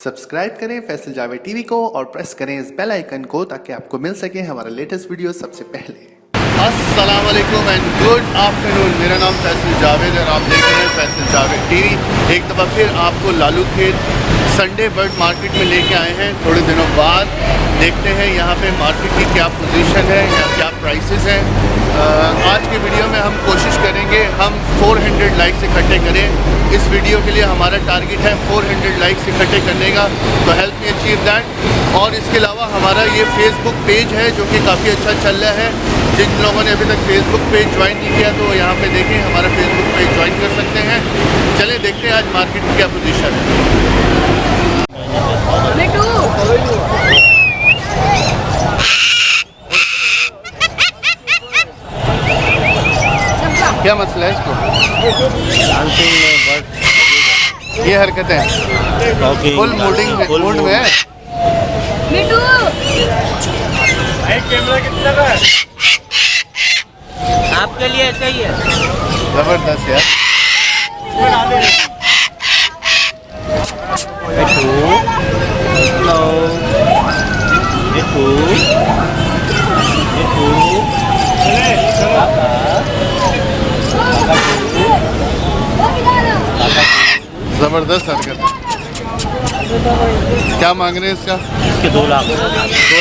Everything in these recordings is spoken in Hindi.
सब्सक्राइब करें फैसल जावेद टीवी को और प्रेस करें इस बेल आइकन को ताकि आपको मिल सके हमारा लेटेस्ट वीडियो सबसे पहले। अस्सलाम वालेकुम एंड गुड आफ्टरनून। मेरा नाम फैसल जावेद और आप देख रहे हैं फैसल जावेद टीवी। एक दफ़ा फिर आपको लालू खेत संडे बर्ड मार्केट में लेके आए हैं। थोड़े दिनों बाद देखते हैं यहाँ पे मार्केट की क्या पोजीशन है या क्या प्राइसेस हैं। आज के वीडियो में हम कोशिश करेंगे हम 400 लाइक्स इकट्ठे करें। इस वीडियो के लिए हमारा टारगेट है 400 लाइक्स इकट्ठे करने का, तो हेल्प मी अचीव दैट। और इसके अलावा हमारा ये फेसबुक पेज है जो कि काफ़ी अच्छा चल रहा है। जिन लोगों ने अभी तक फेसबुक पेज ज्वाइन नहीं किया तो यहाँ पे देखें, हमारा फेसबुक पेज ज्वाइन कर सकते हैं। चलें देखते हैं आज मार्केट की क्या पोजीशन है। क्या मसला है इसको? डांसिंग में बर्ड ये हरकतें फुल मूड में है। मिठू कैमरा कितना का है? आपके लिए ऐसा ही है। जबरदस्त यार। जबरदस्त हरकत। क्या मांग रहे हैं इसका? इसके 2 लाख। 2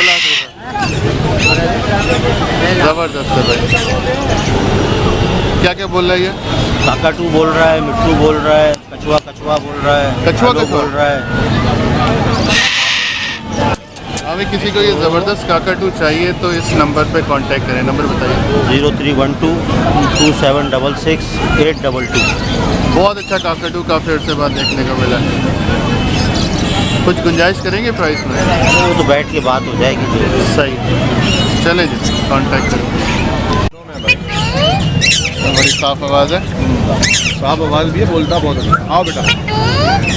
लाख रुपए। जबरदस्त है भाई। क्या क्या बोल रहा है ये? काकाटू बोल रहा है, मिट्टू बोल रहा है, कछुआ कछुआ बोल रहा है, कछुआ हेलो कछुआ बोल रहा है। हमें किसी को ये ज़बरदस्त काकाटू चाहिए तो इस नंबर पे कांटेक्ट करें। नंबर बताइए। 0312 2766 822। बहुत अच्छा काकाटू काफ़ी अर्से बाद देखने को मिला। कुछ गुंजाइश करेंगे प्राइस में? वो तो बैठ के बात हो जाएगी। सही, चलें जी कांटेक्ट करें। बड़ी साफ आवाज़ है। साफ आवाज़ भी है, बोलता बहुत है। आओ बेटा,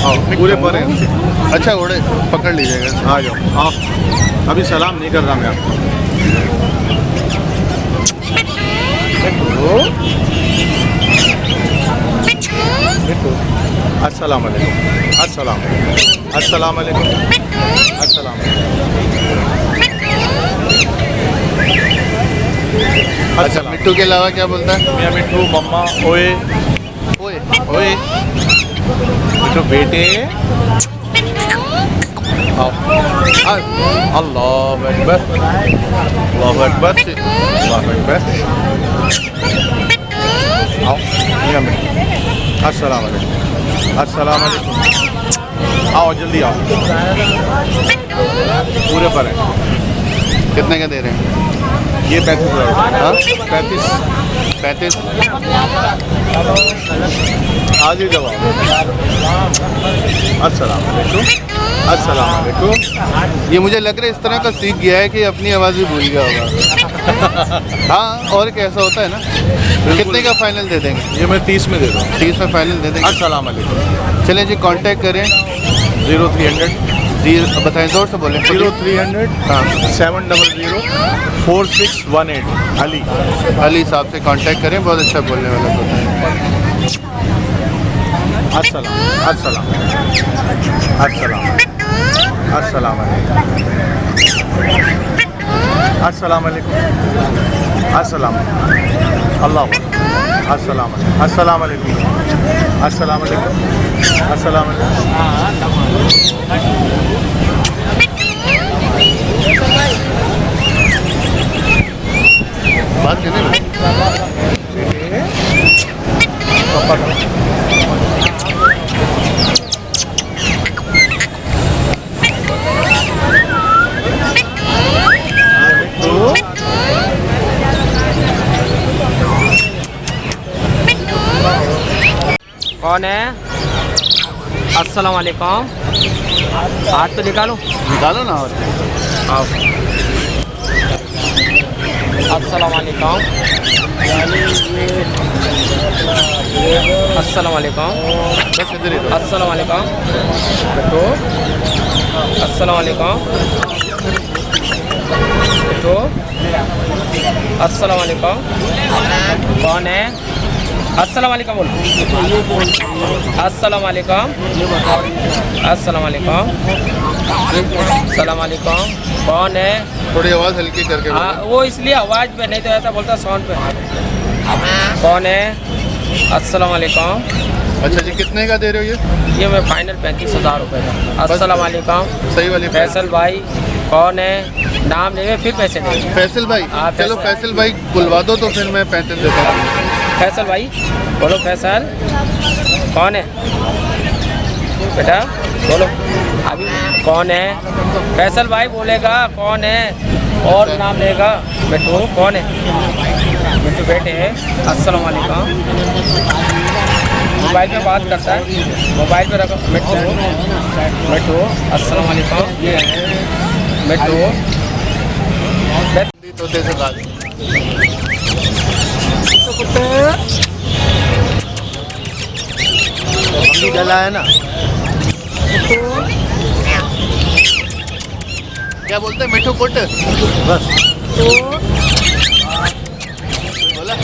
आओ पूरे पर हैं। अच्छा घोड़े पकड़ लीजिएगा। आ जाओ आप। अभी सलाम नहीं कर रहा मैं आपको। अस्सलाम वालेकुम। अस्सलाम वालेकुम। अस्सलाम वालेकुम। अस्सलाम वालेकुम। अच्छा मिट्टू के अलावा क्या बोलता है? मियाँ मिट्टू, मम्मा, ओए ओए ओए, मिट्टू बेटे। आओ। अल्लाह अकबर, अल्लाह अकबर, अल्लाह अकबर। आओ मियाँ मिट्टू। अस्सलाम वालेकुम। अस्सलाम वालेकुम। आओ जल्दी आओ। पूरे पर है। कितने का दे रहे हैं? ये 35,000। हाँ 35। 35। आज ही जवाब। अस्सलाम वालेकुम। अस्सलाम वालेकुम। ये मुझे लग रहा है इस तरह का सीख गया है कि अपनी आवाज़ भी भूल गया होगा। हाँ और कैसा होता है ना। कितने का फाइनल दे देंगे? ये मैं 30 में दे दूँ। 30 में फाइनल दे देंगे। अस्सलाम वालेकुम। चलें जी कांटेक्ट करें। 0300 बताएं जोर से बोलें। 0300 हाँ 700 4618 अली। अली साहब से कांटेक्ट करें, बहुत अच्छा बोलने वाला होता है। अस्सलाम अस्सलाम अस्सलाम अस्सलाम अस्सलाम वालेकुम। अस्सलाम अल्लाह अस्सलाम अस्सलाम वालेकुम। अस्सलाम वालेकुम। अस्सलाम बात करें। कौन है? अस्सलाम वालेकुम। हाथ तो निकालो। निकालो ना और आओ। अस्सलाम वालेकुम। अस्सलाम वालेकुम। बस इधर ही अस्सलाम वालेकुम। तो अस्सलाम वालेकुम। तो अस्सलाम वालेकुम। कौन है? अस्सलाम वालेकुम बोलो। अस्सलाम वालेकुम। अस्सलाम वालेकुम। अस्सलाम वालेकुम। कौन है? थोड़ी आवाज़ हल्की करके हाँ बोलो। वो इसलिए आवाज़ पे नहीं तो ऐसा बोलता साउंड पे। कौन है? अस्सलाम वालेकुम। अच्छा जी, कितने का दे रहे हो ये मैं फाइनल 35,000 रुपये का। अस्सलाम वालेकुम। सही वाली फैसल भाई कौन है? नाम नहीं है फिर पैसे नहीं। फैसल भाई, हाँ, चलो फैसल। फैसल भाई बुलवा दो तो फिर मैं 35 देता हूँ। फैसल भाई बोलो। फैसल कौन है बेटा? बोलो अभी कौन है? फैसल भाई बोलेगा कौन है और नाम लेगा। बेटू कौन है? बेटू बेटे अस्सलाम वालेकुम। मोबाइल पे बात करता है, मोबाइल पे रखो। बेटू बेटू अस्सलाम वालेकुम। बेटू तोते से बात गला है ना। क्या बोलते हैं? मिठू पुट बस बोला।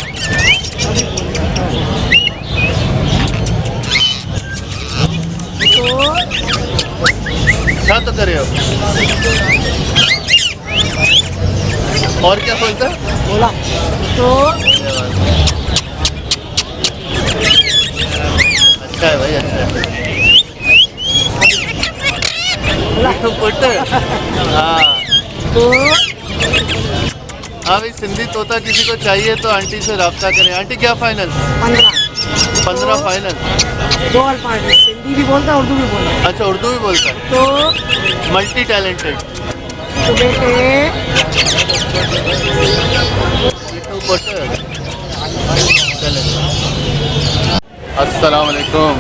क्या तो करे हो? और क्या बोलता है? बोला तो अच्छा है भाई, अच्छा है। मिठू पुट। हाँ हाँ भाई, सिंधी तोता किसी को चाहिए तो आंटी से रब्ता करें। आंटी क्या फाइनल? 15 फाइनल। 2 अल्फाज हिंदी भी बोलता है उर्दू भी बोलता है। अच्छा, उर्दू भी बोलता है। तो मल्टी टैलेंटेड। बेटे मिठू पुट। चले। अस्सलाम वालेकुम।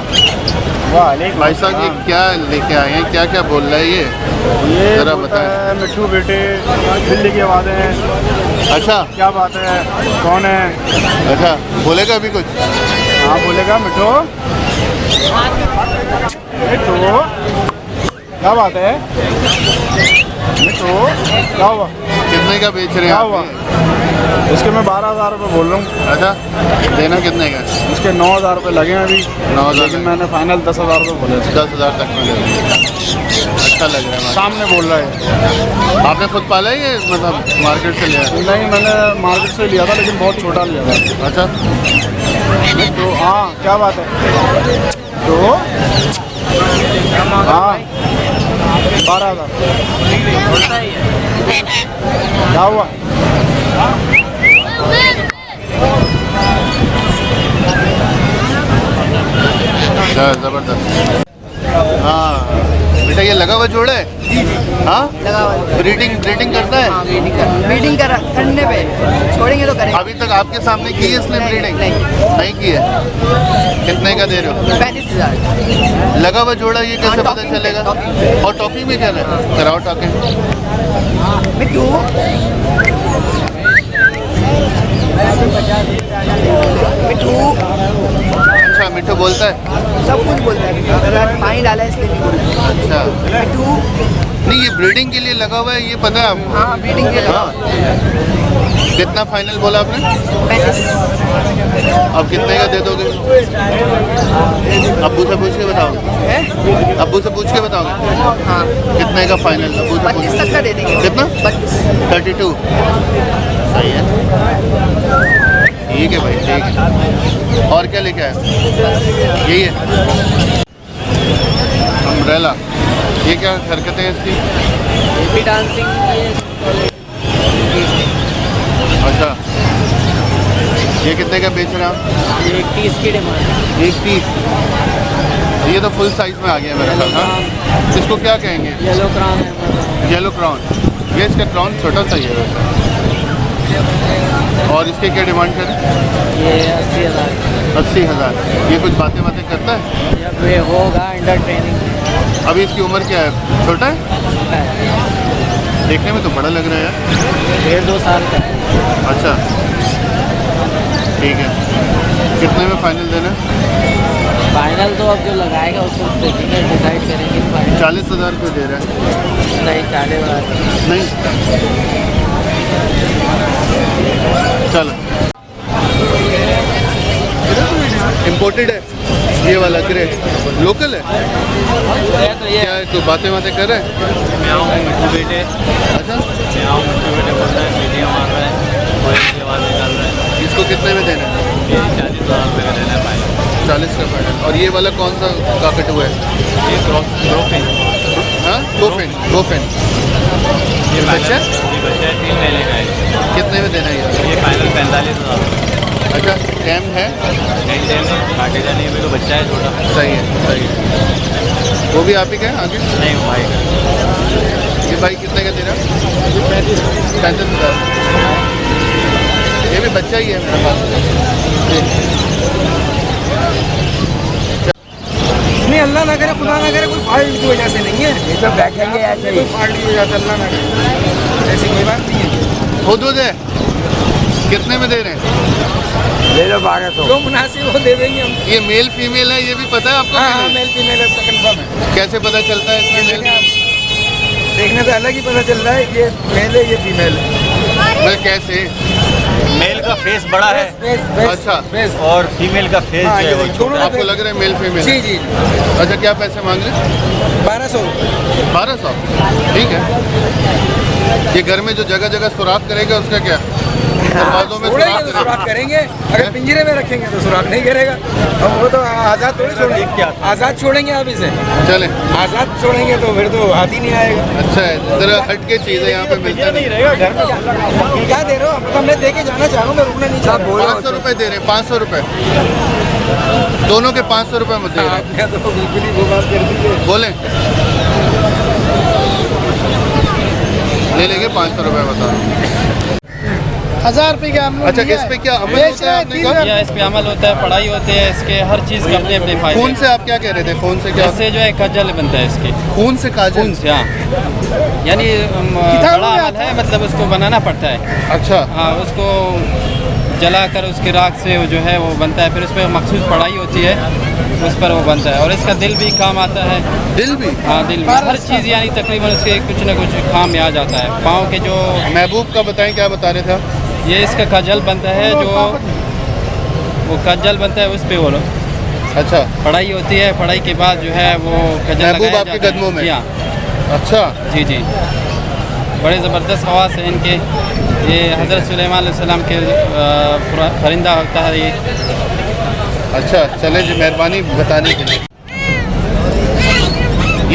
वालेकुम भाई साहब, ये क्या लेके आए हैं? क्या क्या बोल रहा है ये? जरा बताएं। मिट्ठू बेटे दिल्ली की आवाज़ है। अच्छा क्या बात है? कौन है? अच्छा, बोलेगा अभी कुछ? हाँ बोलेगा मिट्ठू। मिट्ठू क्या बात है? मिट्ठू क्या हुआ? कितने का बेच रहे हैं क्या आप हुआ? ये? इसके मैं 12,000 रुपये बोल रहा हूँ। अच्छा, देना कितने का? इसके 9,000 रुपये लगे हैं अभी। 9,000 लेकिन मैंने फाइनल 10,000 रुपये बोले थे। 10,000 तक में दे देंगे। अच्छा लग रहा है। सामने बोल रहा है। आपने खुद पाला है ये, मतलब मार्केट से लिया है? नहीं, मैंने मार्केट से लिया था लेकिन बहुत छोटा लिया था। अच्छा, तो हाँ क्या बात है? तो हाँ 12,000 क्या हुआ? जबरदस्त। हाँ बेटा, ये लगा हुआ जोड़ा है? हाँ, लगा हुआ है। ब्रीडिंग करता है? ब्रीडिंग करने पे छोड़ेंगे तो करेंगे। अभी तक आपके सामने की है इसने नहीं, ब्रीडिंग? नहीं। नहीं की है। कितने का दे रहे हो? 35,000। लगा हुआ जोड़ा, ये कैसे हाँ, पता टॉकिंग चलेगा? टॉकिंग। और टॉकिंग भी कर रहे हैं? कराओ टॉकिंग। मिट्टू मिट्टू अच्छा, मिठू बोलता है? सब कुछ बोलता है। अगर पानी डाला है इसलिए नहीं बोल रहा है। अच्छा, मिट्टू नहीं ये ब्रीडिंग के लिए लगा हुआ है, ये पता है आपको? हाँ ब्रीडिंग के लिए हाँ। कितना फाइनल बोला आपने? 35। अब कितने का दे दोगे? अब्बू से पूछ के बताओगे? है? अब्बू से पूछ के बताओगे? हाँ कितने का फाइनल? अब्बू से 32 तक का दे देंगे। कितना? 32। 32। सही है, ठीक है भाई, ठीक है। और क्या लेके आए? यही है अम्ब्रेला। ये क्या हरकतें हैं इसकी? बेबी डांसिंग अच्छा, ये कितने का बेच रहे हैं आप? 30 की डिमांड। 30। ये तो फुल साइज में आ गया मेरा ख्याल। हाँ, इसको क्या कहेंगे? येलो क्राउन है। Yellow crown. ये इसका क्राउन छोटा सा ही है वैसे। और इसके क्या डिमांड करें? ये 80,000। 80,000। ये कुछ बातें करता है? जब ये होगा अंडर ट्रेनिंग। अभी इसकी उम्र क्या है? छोटा है? देखने में तो बड़ा लग रहा है यार। 1.5-2 साल का है। अच्छा, ठीक है। कितने में फाइनल देना? फाइनल तो अब जो लगाएगा उसको देखेंगे, डिसाइड करेंगे फाइनल। 40,000 क्यों दे रहा है? नहीं 40,000 नहीं, चलो। इम्पोर्टेड है ये वाला ग्रे, लोकल है तो ये क्या? तो बातें कर रहे हैं। मैं आऊँ मिट्टू बेटे, अच्छा, मैं आऊँ मिट्टू बेटे बोल रहा है, वीडियो मार रहा है और इसकी आवाज़ निकाल रहा है। इसको कितने में देना है? ये 40,000 रुपये का देना है फाइनल। 40 का फाइनल। और ये वाला कौन सा काकटू है? ये ग्रोफिन, हाँ, गोफिन। ये बच्चा? ये बच्चा है 3 महीने का है। कितने में देना है ये फाइनल 45,000। अच्छा टैम है, काटेगा नहीं, मेरे को बच्चा है छोटा। सही है सही है। वो भी आप ही का है आगे? नहीं वो भाई का। ये भाई कितने का दे रहा? 35,000। ये भी बच्चा ही है मेरे पास। नहीं अल्लाह ना करे, खुदा ना करे, कोई फॉल्ट की वजह से नहीं है, ये तो बैठेंगे ऐसे ही, कोई फॉल्ट की वजह से अल्लाह ना करे, ऐसी कोई बात नहीं है। हुदूद है, कितने में दे रहे हैं? ले लो 1200, जो मुनासिब हो दे देंगे हम। ये मेल फीमेल है ये भी पता है आपको? हाँ मेल फीमेल है, कंफर्म है। कैसे पता चलता है इसमें मेल? देखने पे अलग ही पता चल रहा है, ये मेल है ये फीमेल है। मैं कैसे? मेल का फेस बड़ा है अच्छा। फेस और फीमेल का फेस हाँ, जो है ये वो देखो, छोटा है। आपको लग रहा है मेल फीमेल? जी जी अच्छा क्या पैसे मांग रहे? 1200। 1200, ठीक है। ये घर में जो जगह जगह सुराख करेगा उसका क्या? दरवाजों में छोड़ेंगे तो सुराख करेंगे, अगर पिंजरे में रखेंगे तो सुराख नहीं करेगा। हम वो तो आज़ाद थोड़ी छोड़ेंगे, आज़ाद छोड़ेंगे आप इसे, चले। आज़ाद छोड़ेंगे तो फिर तो हाथ ही नहीं आएगा। अच्छा है, जरा हट के चीज़ें यहाँ पे मिलता नहीं। क्या दे रहे हो? मतलब मैं देके जाना चाह रहा हूँ, मैं रुकना नहीं चाह रहा। 500 रुपये दे रहे हैं, 500 रुपये दोनों के 500 रुपये में दे रहे हैं। आपने तो बिल्कुल ही वो बात कर दी है। बोले ले लेंगे 500 रुपये बता। 1000 रुपये का हम लोग अच्छा इस पे क्या अमल होता है आपने कहा? या इस पे अमल होता है, पढ़ाई होती है, इसके हर चीज़ का अपने अपने फायदे। खून से आप क्या कह रहे थे? खून से क्या? इससे जो है काजल बनता है इसके खून से काजल? खून से, हाँ। यानी बड़ा अमल है, मतलब उसको बनाना पड़ता है। अच्छा हाँ, उसको जलाकर उसके राख से वो जो है वो बनता है, फिर उस पर मखसूस पढ़ाई होती है, उस पर वो बनता है। और इसका दिल भी काम आता है। दिल भी? हाँ दिल भी, हर चीज़ यानी तकरीबन उसके कुछ ना कुछ काम में आ जाता है। पाँव के जो महबूब का बताएं क्या बता रहे थे? ये इसका काजल बनता है, जो वो काजल बनता है उस पे वो अच्छा पढ़ाई होती है, पढ़ाई के बाद जो है वो काजल महबूब लगाया आपके जाता है। कदमों में? जी हाँ, अच्छा जी जी, बड़े ज़बरदस्त ख़वास हैं इनके। ये हज़रत सुलेमान अलैहिस्सलाम के परिंदा होता है ये। अच्छा चले जी, मेहरबानी बताने के लिए।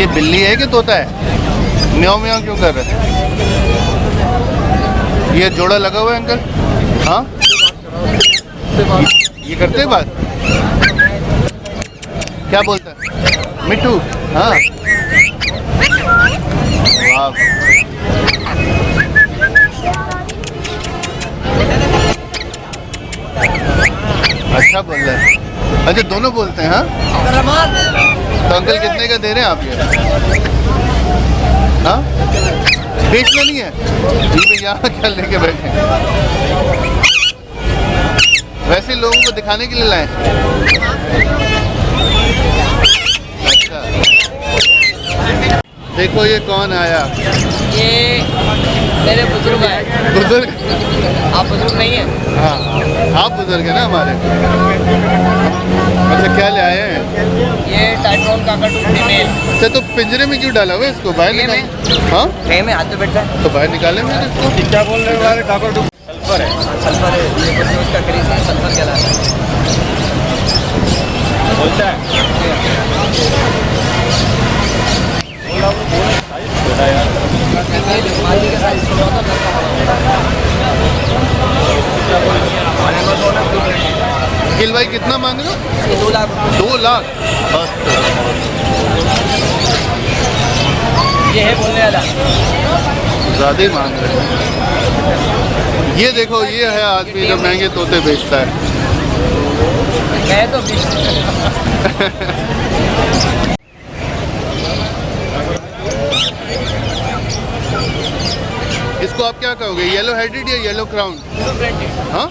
ये बिल्ली है कि तोता है? म्याऊं म्याऊं क्यों कर रहे हैं? ये जोड़ा लगा हुआ है अंकल? हाँ ये करते हैं बात? क्या बोलता है मिट्टू? हाँ वाह, अच्छा बोल रहे हैं। अच्छा दोनों बोलते हैं? हाँ तो अंकल कितने का दे रहे हैं आप ये? हाँ बेचना नहीं है जी भैया, क्या लेके बैठे? वैसे लोगों को दिखाने के लिए लाए? अच्छा देखो ये कौन आया? ये मेरे बुजुर्ग है। बुजुर्ग? आप बुजुर्ग नहीं हैं? हाँ आप बुजुर्ग हैं ना हमारे। अच्छा क्या ले आए हैं? ये टाइटोन काकटू फीमेल। अच्छा तो पिंजरे में क्यों डाला हुआ है इसको? बाहर ये निकाल। हाँ ट्रे में हाथ में बैठता है। तो बाहर निकालें फिर इसको। क्या बोल रहे हो हमारे ठाकुर? सल्फर है, सल्फर है, ये कुछ उसका करीब से सल्फर कहलाता है। बोलता है छोटा यार। माली के साथ इसको बहुत लड़का अखिल भाई कितना मांग रहे हो? 2 लाख। 2 लाख? बस ये है बोलने वाला। ज़्यादा ही मांग रहे हैं। ये देखो ये है आदमी जो महंगे तोते बेचता है। मैं तो बीस। इसको आप क्या कहोगे, येलो हेडेड या येलो क्राउन? हाँ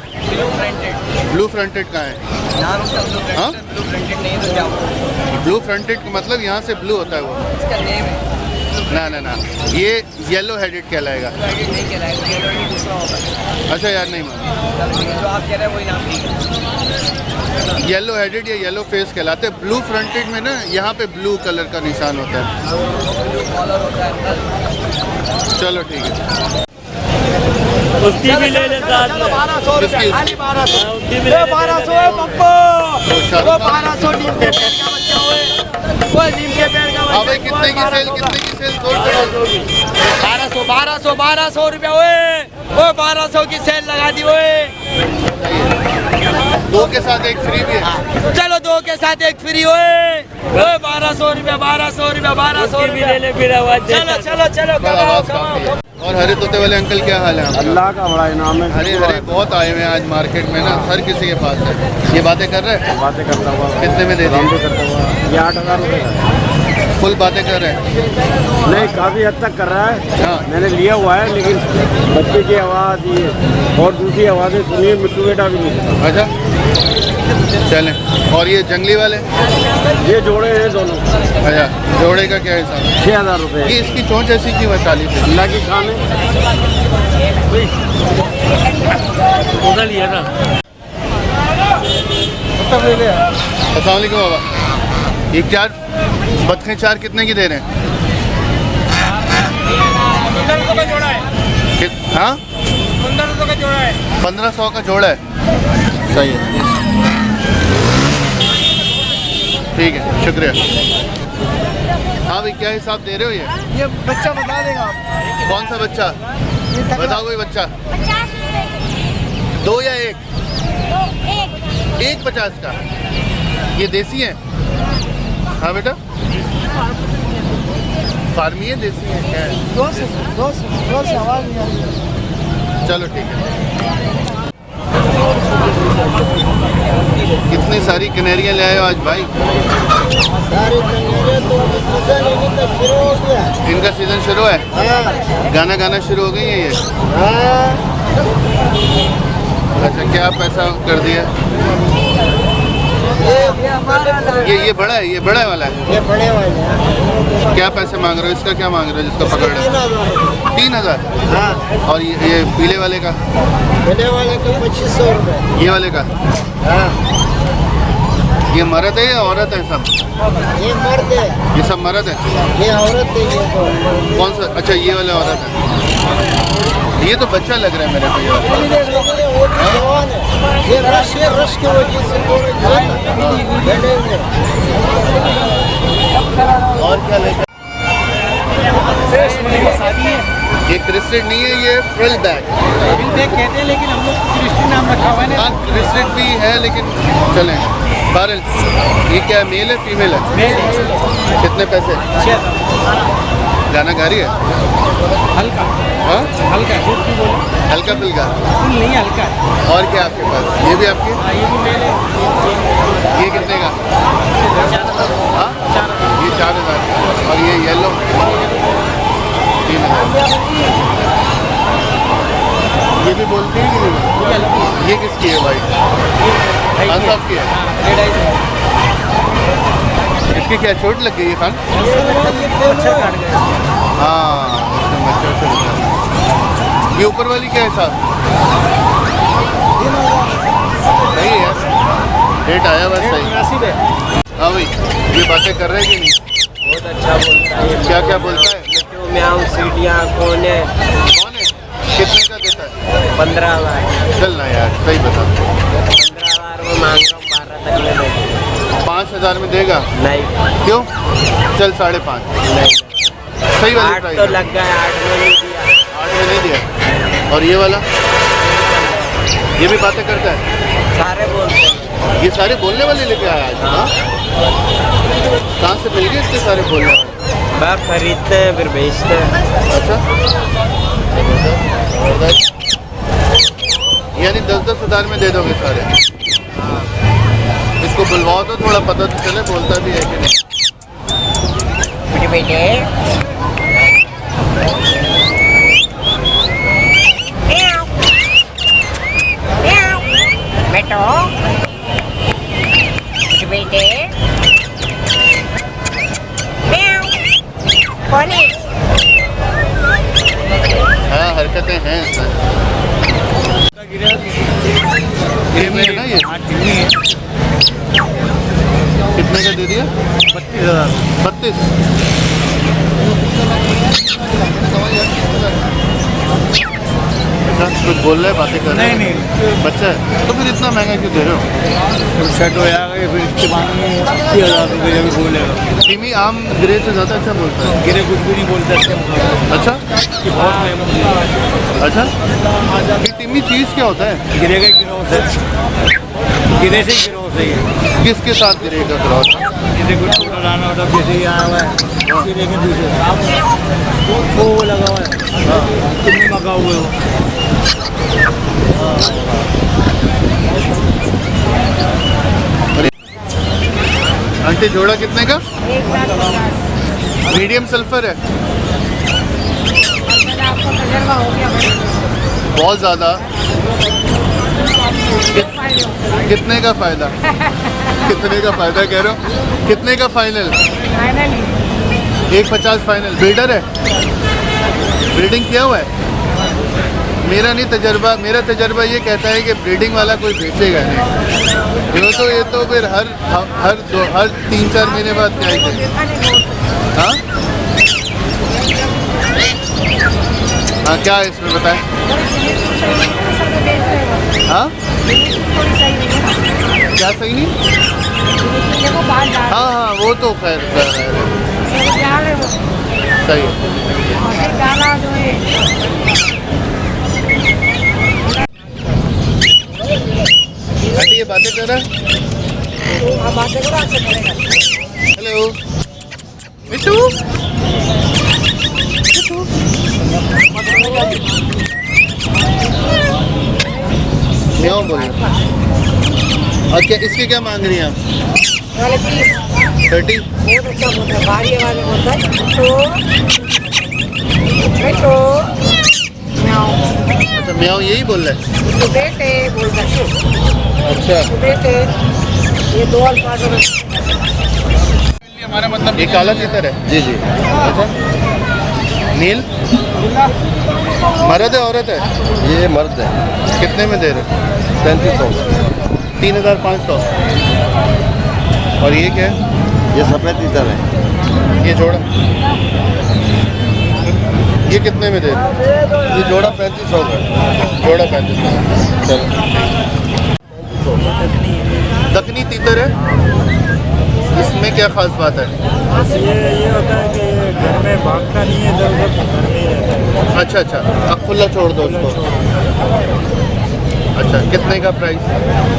ब्लू फ्रंटेड का है। नाम इसका ब्लू हाँ? फ्रंटेड, ब्लू फ्रंटेड नहीं तो क्या होगा? ब्लू फ्रंटेड मतलब यहाँ से ब्लू होता है वो? इसका नेम है, ना ये येलो हेडेड कहलाएगा। हेडेड नहीं कहलाएगा, येलो हेडेड दूसरा होता है। अच्छा यार नहीं मालूम। जो आप कह रहे हैं वही नाम नहीं है। येलो हेडेड या येलो फेस कहलाते हैं। ब्लू फ्रंटेड में ना यहाँ पे ब्लू कलर का निशान होता है। चलो ठीक है, उसकी भी ले ले साथ में। इसकी- उसकी भी ले ले। 1200 है पप्पो, तो शाहरुख खान- 1200 नीम के पेड़ का बच्चा हुए, वो नीम के पेड़ का हाँ भाई, कितने की सेल, कितने की सेल? 1200 रुपया हुए, वो 1200 की सेल लगा दी हुए। दो के साथ एक फ्री भी है। चलो 2 के साथ एक फ्री हुए, वो 1200 रुपया, 1200 रुपया, 1200 उसकी भी ले ले फिर आवाज दे। चलो चलो चलो, बड़ा कमाओ आवाज काफी कमाओ। है। और हरे तोते वाले अंकल क्या हाल है आपका? अल्लाह का बड़ा इनाम है। हरे हरे बहुत आए हुए हैं आज मार्केट में ना, हर किसी के पास है। ये बातें कर रहे हैं, बातें करता हुआ, कितने में दे काम भी दिए? करता हुआ, ये 8000 रुपये का। फुल बातें कर रहे हैं। नहीं, काफ़ी हद तक कर रहा है। हाँ। मैंने लिया हुआ है, लेकिन बच्चे की आवाज़ ये और दूसरी आवाज़ें सुनिए, मिट्टू बेटा भी नहीं सुना। अच्छा चलें। और ये जंगली वाले? ये जोड़े हैं दोनों, अच्छा, जोड़े का क्या हिसाब है? 6000 रुपये। ये इसकी चोंच ऐसी क्यों है काली पे? अल्लाह की शान है। उधर लिया ना। अस्सलाम वालेकुम बाबा, ये चार बतखें चार कितने की दे रहे हैं? 1500 का जोड़ा है, हाँ 1500 का जोड़ा है। 1500 का जोड़ा है। सही है, ठीक है, शुक्रिया। हाँ भाई, क्या हिसाब दे रहे हो? ये बच्चा बता देगा आप। कौन सा बच्चा? बताओ कोई बच्चा। 50 रुपए 2 या 1? तो एक एक 50 का। ये देसी है? हाँ बेटा, फार्मी है, देसी है, क्या है? 200 आवाज नहीं आ रही। चलो ठीक है। कितनी सारी कनेरियाँ ले आए हो आज भाई? इनका सीजन शुरू है? गाना गाना शुरू हो गई है ये? अच्छा, क्या पैसा कर दिया? ये बड़ा है, ये बड़ा वाला है? ये बड़े वाले क्या पैसे मांग रहे हो? इसका क्या मांग रहे हो जिसका पकड़ रहे हो? 3000। हाँ, और ये पीले वाले का? बड़े वाले को 2500 रुपये। ये वाले का? ये मर्द है या औरत है सब? ये मर्द है, ये सब मर्द है? ये औरत है। ये तो कौन सा? अच्छा, ये वाला औरत है। ये तो बच्चा लग रहा है मेरे को। ये वो जवान है, ये रश की वजह से थोड़े बैठे हुए। और क्या लेकर? ये क्रिस्टेड नहीं है, ये फ्रिल बैग कहते हैं, लेकिन हम लोग क्रिस्टी नाम रखा हुआ है ना। हाँ, क्रिस्टेड भी है, लेकिन चलें। बहरहाल, ये क्या है, मेल है फीमेल है? कितने पैसे? गाना गा रही है? हल्का हाँ, हल्का दूध की बोले, हल्का फुल्का। नहीं हल्का है। और क्या आपके पास? ये भी आपके? ये भी मेले ये कितने का? हाँ, ये 4000 का। और ये येलो 3000। ये भी बोलती है कि नहीं? ये किसकी है भाई? खान साहब की है? इसकी क्या चोट लग गई है खान? मच्छर काट गए। हाँ, इसमें मच्छर से लगा है। ये ऊपर वाली क्या है साहब? सही है यार, रेट आया बस सही। मुनासिब है। हाँ भाई, ये बातें कर रहे हैं कि नहीं? बहुत अच्छा बोलता है। क्या क्या बोलता है? मिट्टू म्याऊं सीटियाँ कोने कौन है? कितने का देता है? 15,000। चल ना यार, सही बता। 15,000 में मांग रहा हूँ, 12 तक ले लेंगे। 5000 में देगा? नहीं क्यों? चल 5.5। नहीं, सही वाली 8 प्राइस तो है। लग गए, 8 में नहीं दिया। 8 में नहीं दिया। और ये वाला? ये भी बातें करता है? सारे बोलते हैं। ये सारे बोलने वाले लेके आया आज? हाँ, कहाँ से मिल गए इतने सारे बोलने वाले? बाप खरीदते हैं फिर बेचते हैं। अच्छा, यानी 10-10 हज़ार में दे दोगे सारे? इसको बुलवाओ तो थोड़ा पता तो चले बोलता भी है कि नहीं। बेटो बेटे कौन है? हाँ, हरकतें हैं इसमें। टिम्मी है ना ये? कितने का दे दिया? 32। अच्छा, कुछ बोल रहे हैं, बातें कर रहे हैं? नहीं, बच्चा है तो फिर इतना महंगा क्यों दे रहे हो? सेट हो जाएगा फिर इसके बाद में 80,000 रुपये भी बोलेगा। टिम्मी आम ग्रे से ज़्यादा अच्छा बोलता है। गिरे कुछ भी नहीं बोलते इसके मुकाबले। अच्छा कि बहुत महंगा। अच्छा, ये टिम्मी चीज़ क्या होता है? गिरे के गिरोह से, गिरे से ही गिरोह से ही है। किसके साथ गिरेगा क्रॉस? जैसे कुछ छोटा लाना होता जैसे ही आया हुआ है गिरे के दूसरे वो लगा हुआ है। कितने मगा हुए हो? आंटी जोड़ा कितने का? 1,50,000। मीडियम सल्फर है, आपको तजर्बा हो गया बड़े। बहुत ज़्यादा। कितने का फ़ायदा? कितने का फ़ायदा कह रहे हो? कितने का फाइनल? Finally 1,50 final. बिल्डर है, ब्रीडिंग किया हुआ है? मेरा नहीं तजर्बा, मेरा तजर्बा ये कहता है कि ब्रीडिंग वाला कोई बेचेगा नहीं। ये तो फिर हर 3-4 महीने बाद क्या ही करें? हाँ हाँ, क्या है इसमें बताएं? हाँ क्या सही नहीं? देखो बाहर जा हाँ हाँ, वो तो खैर सही है। डाला जो है आंटी ये बातें कर रहा है? आप बातें करो, आपसे करेगा। हेलो मिट्टू, म्याऊं बोलो। और क्या इसके क्या मांग रही हैं आप? वाले 30 30? बहुत अच्छा होता है, भारी आवाज में बोलता है। तो म्याऊं अच्छा, म्याऊं यही बोल रहा है? तो बेटे बोलता है। अच्छा, तो बेटे ये 2 अल्फाज में हमारा मतलब ये काला तीतर है? जी जी। अच्छा, नील मर्द है औरत है? ये मर्द है। कितने में दे रहे? 3500। 3,500। और ये क्या है? ये सफ़ेद तीतर है। ये जोड़ा ये कितने में दे रहे? ये जोड़ा 3500 का। जोड़ा 3500। चलो, दखनी तीतर है, इसमें क्या खास बात है? बस ये होता है कि घर में भागता नहीं है, इधर उधर घर में ही रहता है। अच्छा अच्छा, अब खुला छोड़ दो उसको। अच्छा, कितने का प्राइस?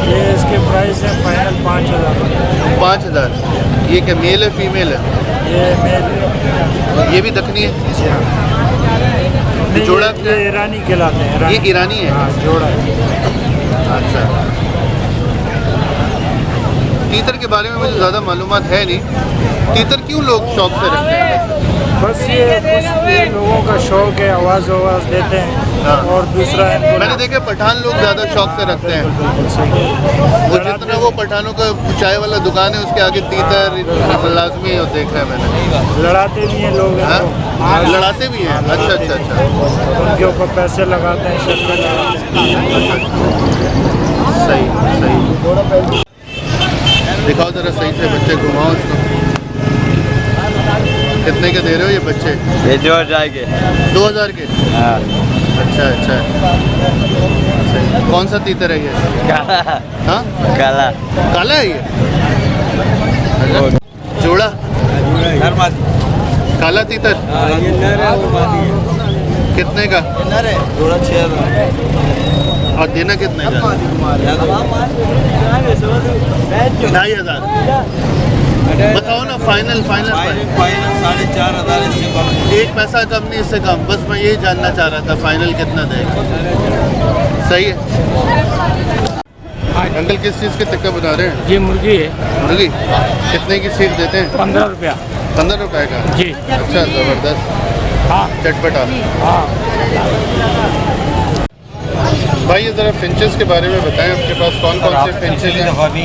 ये इसके प्राइस है फाइनल 5,000। 5,000। ये क्या मेल है फीमेल है? ये मेल ये भी दखनी है? नहीं, जोड़ा ये ईरानी कहलाते हैं। ये ईरानी है? हाँ, जोड़ा है। अच्छा, तीतर के बारे में मुझे ज़्यादा मालूमात है नहीं। तीतर क्यों लोग शौक से रखते हैं? बस ये लोगों का शौक है, आवाज़ देते हैं। हाँ। और दूसरा है मैंने देखा पठान लोग ज़्यादा शौक से रखते हैं। वो जितना वो पठानों का चाय वाला दुकान है उसके आगे तीतर लाजमी हो, देखा है मैंने। लड़ाते भी हैं लोग। हाँ? लड़ाते भी हैं? अच्छा अच्छा अच्छा। उनके ऊपर पैसे लगाते हैं, शर्तें लगाते हैं। सही सही। दिखाओ ज़रा सही से, बच्चे घुमाओ उसको। कितने के दे रहे हो ये बच्चे? ये जो जाएंगे 2,000 के? हाँ। अच्छा अच्छा, सही। कौन सा तीतर है ये? काला हाँ, काला काला है ये? अच्छा, जोड़ा काला तीतर ये नर है, वो मादी है। कितने का? नर है, जोड़ा 6,000। और देना कितने का? 2,500। बताओ ना, फाइनल फाइनल फाइनल 4,500 इससे कम। एक पैसा कम नहीं, इससे कम। बस मैं यही जानना चाह रहा था, फाइनल कितना देगा? सही है। अंकल किस चीज़ के टिक्का बता रहे हैं? ये मुर्गी है, मुर्गी कितने की सीख देते हैं? 15 रुपया। 15 रुपए का? जी। अच्छा, ज़बरदस्त। हाँ चटपटा। हाँ। भाई ये ज़रा फिंचेस के बारे में बताएं, आपके पास कौन कौन से फिंचेस हैं? अभी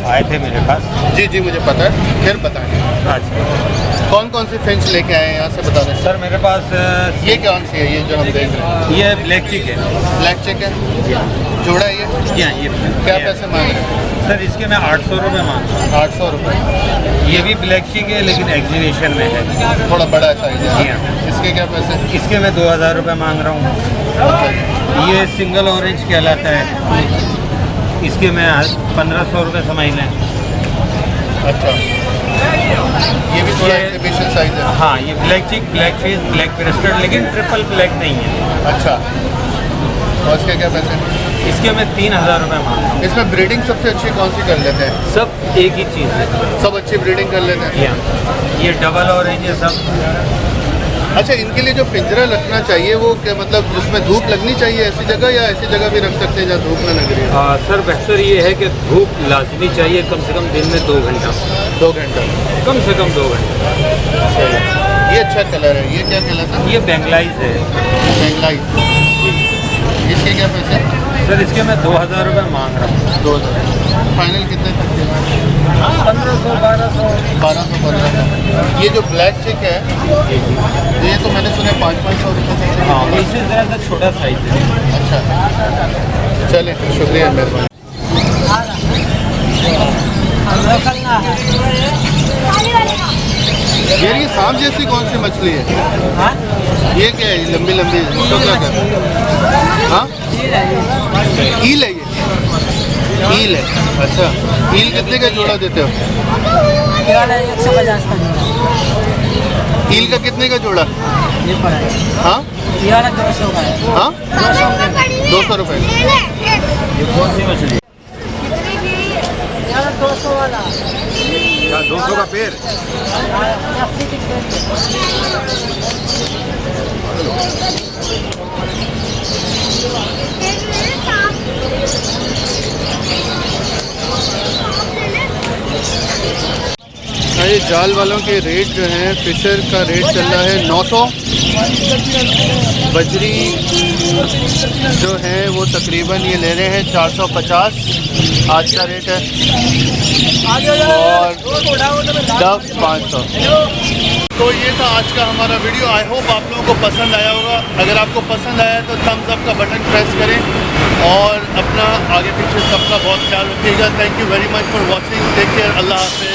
आए थे मेरे पास। जी जी मुझे पता है, फिर बताएं। अच्छा कौन कौन सी फिंच लेके आए हैं यहाँ से बता दें। सर मेरे पास ये कौन सी है, ये जो हम देख रहे हैं ये ब्लैक चिक है। ब्लैक चिक है, जोड़ा है ये, जी हाँ, ये क्या पैसे मांग रहे हैं? सर इसके मैं 800 रुपये मांग रहा 800 रुपये। हूँ। ये भी ब्लैक चिक है लेकिन एग्जीबिशन में है, थोड़ा बड़ा साइज है। जी हाँ। इसके क्या पैसे? इसके मैं 2000 रुपये मांग रहा हूँ। अच्छा, ये सिंगल ऑरेंज कहलाता है, इसके मैं 1500 रुपये समझ लें। अच्छा, ये भी थोड़ा एग्जीबिशन साइज है। हाँ, ये ब्लैक चिक, ब्लैक फेस, ब्लैक ब्रेस्टेड, लेकिन ट्रिपल ब्लैक नहीं है। अच्छा, और इसके क्या पैसे? इसके मैं 3000 रुपये मांग रहा हूँ। इसमें ब्रीडिंग सबसे अच्छी कौन सी कर लेते हैं? सब एक ही चीज़ है, सब अच्छी ब्रीडिंग कर लेते हैं। ये डबल ऑरेंज है सब। अच्छा, इनके लिए जो पिंजरा रखना चाहिए वो क्या मतलब जिसमें धूप लगनी चाहिए ऐसी जगह, या ऐसी जगह भी रख सकते हैं जहाँ धूप ना लग रही है? सर बेहतर ये है कि धूप लाजमी चाहिए, कम से कम दिन में 2 घंटा, 2 घंटा, कम से कम 2 घंटा। सही। ये अच्छा कलर है, ये क्या कहलाता है? ये बेंगलाइज है। बेंगलाइज। इसके क्या पैसे? सर इसके मैं 2000 रुपये मांग रहा हूँ। 2000। फाइनल कितने तक देना? 1500, 1200। 1200, 1500। ये जो ब्लैक चिक है ये तो मैंने सुना 500 रुपये से। हाँ, इससे ज़रा सा छोटा साइज है। अच्छा, चले, शुक्रिया, मेहरबानी। यार ये सांप जैसी कौन सी मछली है? ये क्या है, लंबी लंबी, इसको क्या कहते हैं? हाँ, ईल है ये, ईल है। अच्छा, ईल कितने का जोड़ा देते हो? 150 का। ईल का कितने का जोड़ा? हाँ, 200 का है। हाँ, 200 रुपये। ये कौन सी मछली? 200 वाला। 200 का पेड़। ये जाल वालों के रेट जो हैं, फिशर का रेट चल रहा है 900। बजरी जो है वो तकरीबन ये ले रहे हैं 450 आज का रेट है, और डव 500। तो ये था आज का हमारा वीडियो। आई होप आप लोगों को पसंद आया होगा। अगर आपको पसंद आया तो थम्स अप का बटन प्रेस करें और अपना आगे पीछे सबका बहुत ख्याल रखिएगा। Thank you very much for watching. Take care. अल्लाह हाफ़िज़।